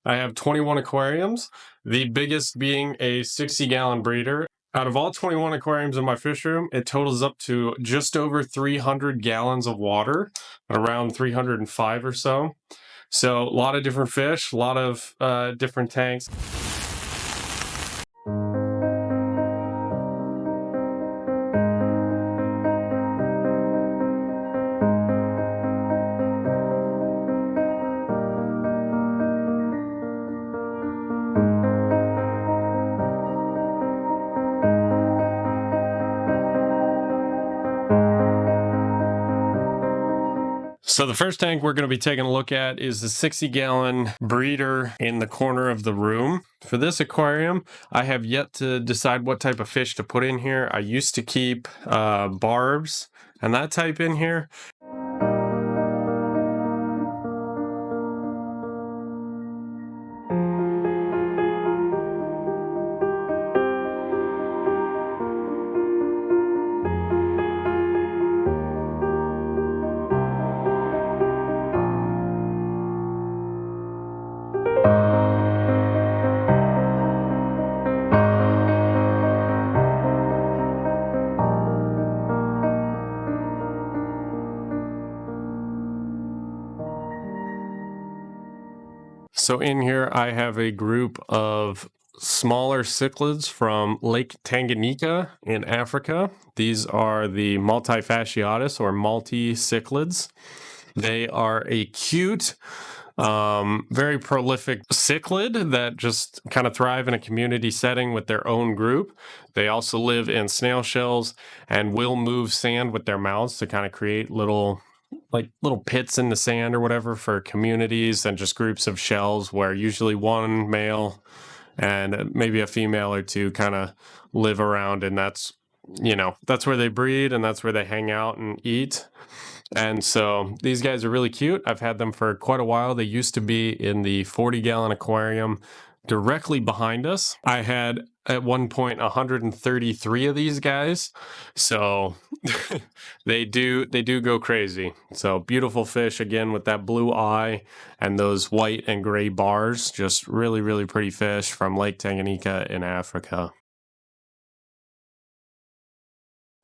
I have 21 aquariums, the biggest being a 60-gallon breeder. Out of all 21 aquariums in my fish room, it totals up to just over 300 gallons of water, around 305 or so. So a lot of different fish, a lot of different tanks. So the first tank we're going to be taking a look at is the 60-gallon breeder in the corner of the room. For this aquarium, I have yet to decide what type of fish to put in here. I used to keep barbs and that type in here. So in here, I have a group of smaller cichlids from Lake Tanganyika in Africa. These are the multifasciatus or multi-cichlids. They are a cute, very prolific cichlid that just kind of thrive in a community setting with their own group. They also live in snail shells and will move sand with their mouths to kind of create little pits in the sand or whatever for communities and just groups of shells where usually one male and maybe a female or two kind of live around, and that's where they breed and that's where they hang out and eat. And so these guys are really cute. I've had them for quite a while. They used to be in the 40-gallon aquarium directly behind us. I had at one point 133 of these guys. So they do go crazy. So beautiful fish again with that blue eye and those white and gray bars. Just really, really pretty fish from Lake Tanganyika in Africa.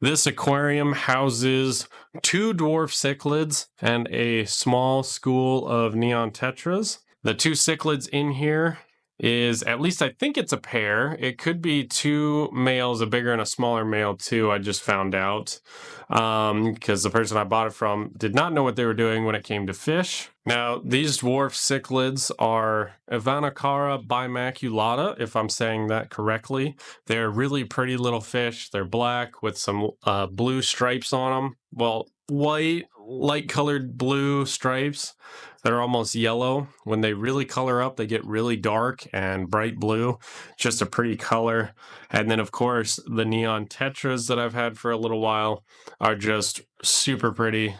This aquarium houses 2 dwarf cichlids and a small school of neon tetras. The 2 cichlids in here is, at least I think it's a pair. It could be 2 males, a bigger and a smaller male too, I just found out. Because the person I bought it from did not know what they were doing when it came to fish. Now, these dwarf cichlids are Ivanocara bimaculata, if I'm saying that correctly. They're really pretty little fish. They're black with some blue stripes on them. Well, white, light-colored blue stripes that are almost yellow. When they really color up, they get really dark and bright blue. Just a pretty color. And then, of course, the neon tetras that I've had for a little while are just super pretty,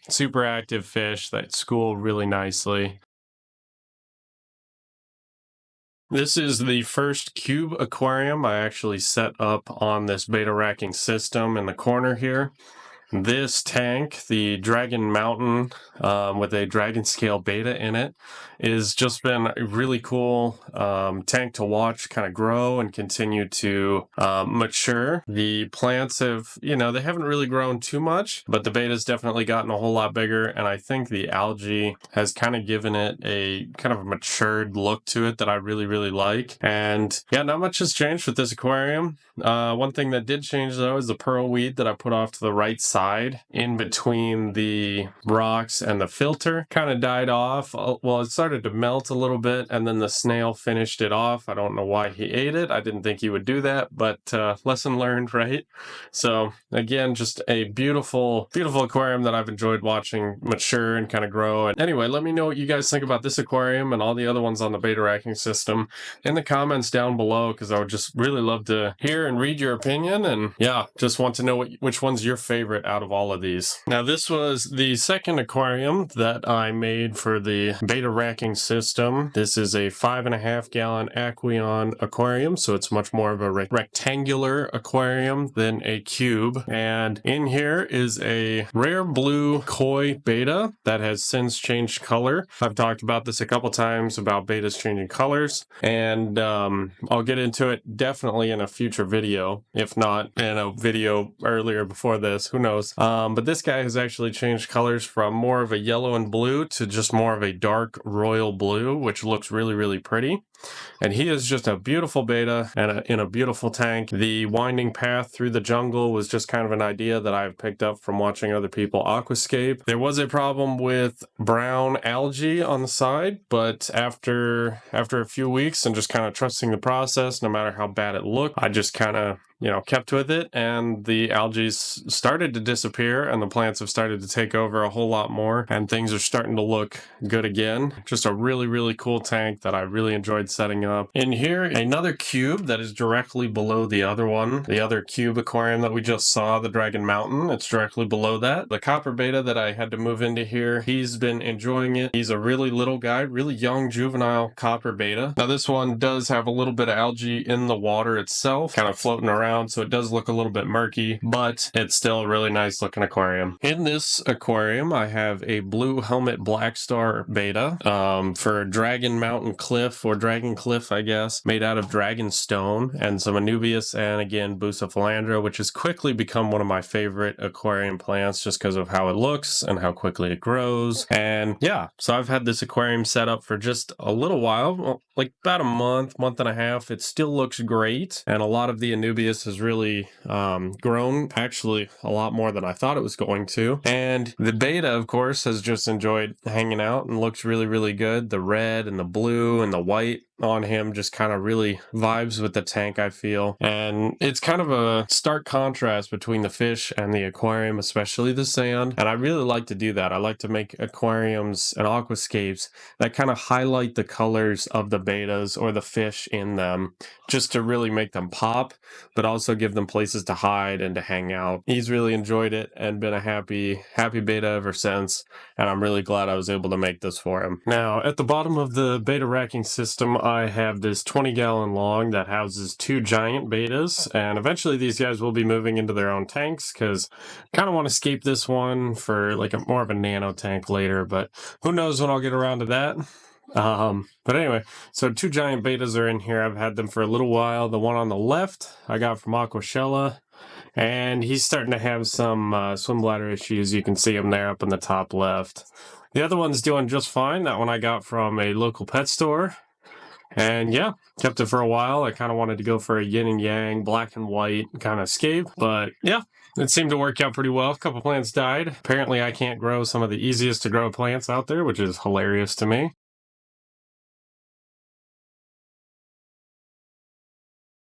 super active fish that school really nicely. This is the first cube aquarium I actually set up on this beta racking system in the corner here. This tank, the Dragon Mountain with a dragon scale beta in it, has just been a really cool tank to watch kind of grow and continue to mature. The plants have, they haven't really grown too much, but the beta's definitely gotten a whole lot bigger, and I think the algae has kind of given it a kind of matured look to it that I really, really like. And yeah, not much has changed with this aquarium. One thing that did change though is the pearl weed that I put off to the right side in between the rocks and the filter kind of died off. Well, it started to melt a little bit and then the snail finished it off. I don't know why he ate it. I didn't think he would do that, but lesson learned, right? So again, just a beautiful, beautiful aquarium that I've enjoyed watching mature and kind of grow. And anyway, let me know what you guys think about this aquarium and all the other ones on the beta racking system in the comments down below, because I would just really love to hear and read your opinion. And yeah, just want to know which one's your favorite favorite out of all of these. Now, this was the second aquarium that I made for the beta racking system. This is a 5.5 gallon Aqueon aquarium, so it's much more of a rectangular aquarium than a cube. And in here is a rare blue koi beta that has since changed color. I've talked about this a couple times about betas changing colors, and I'll get into it definitely in a future video, if not in a video earlier before this, who knows. But this guy has actually changed colors from more of a yellow and blue to just more of a dark royal blue, which looks really, really pretty. And he is just a beautiful beta and in a beautiful tank. The winding path through the jungle was just kind of an idea that I've picked up from watching other people aquascape. There was a problem with brown algae on the side, but after a few weeks and just kind of trusting the process, no matter how bad it looked, I just kind of kept with it, and the algae started to disappear and the plants have started to take over a whole lot more, and things are starting to look good again. Just a really, really cool tank that I really enjoyed setting up. In here, another cube that is directly below the other one, the other cube aquarium that we just saw, the Dragon Mountain. It's directly below that. The copper beta that I had to move into here, he's been enjoying it. He's a really little guy, really young juvenile copper beta. Now this one does have a little bit of algae in the water itself, kind of floating around, so it does look a little bit murky, but it's still a really nice looking aquarium. In this aquarium, I have a blue helmet black star beta for Dragon Mountain Cliff, or Dragon Cliff, I guess, made out of dragon stone and some Anubias and again Bucephalandra, which has quickly become one of my favorite aquarium plants just because of how it looks and how quickly it grows. And yeah, so I've had this aquarium set up for just a little while, well, like about a month and a half. It still looks great, and a lot of the Anubias has really grown, actually a lot more than I thought it was going to. And the beta, of course, has just enjoyed hanging out and looks really, really good. The red and the blue and the white on him just kind of really vibes with the tank, I feel. And it's kind of a stark contrast between the fish and the aquarium, especially the sand. And I really like to do that. I like to make aquariums and aquascapes that kind of highlight the colors of the betas or the fish in them, just to really make them pop, but also give them places to hide and to hang out. He's really enjoyed it and been a happy beta ever since, and I'm really glad I was able to make this for him. Now, at the bottom of the beta racking system, I have this 20-gallon long that houses 2 giant betas, and eventually these guys will be moving into their own tanks because I kind of want to scape this one for like more of a nano tank later, but who knows when I'll get around to that. But anyway, so 2 giant betas are in here. I've had them for a little while. The one on the left I got from Aquashella, and he's starting to have some swim bladder issues. You can see him there up in the top left. The other one's doing just fine. That one I got from a local pet store. And yeah, kept it for a while. I kind of wanted to go for a yin and yang, black and white kind of scape, but yeah, it seemed to work out pretty well. A couple plants died. Apparently I can't grow some of the easiest to grow plants out there, which is hilarious to me.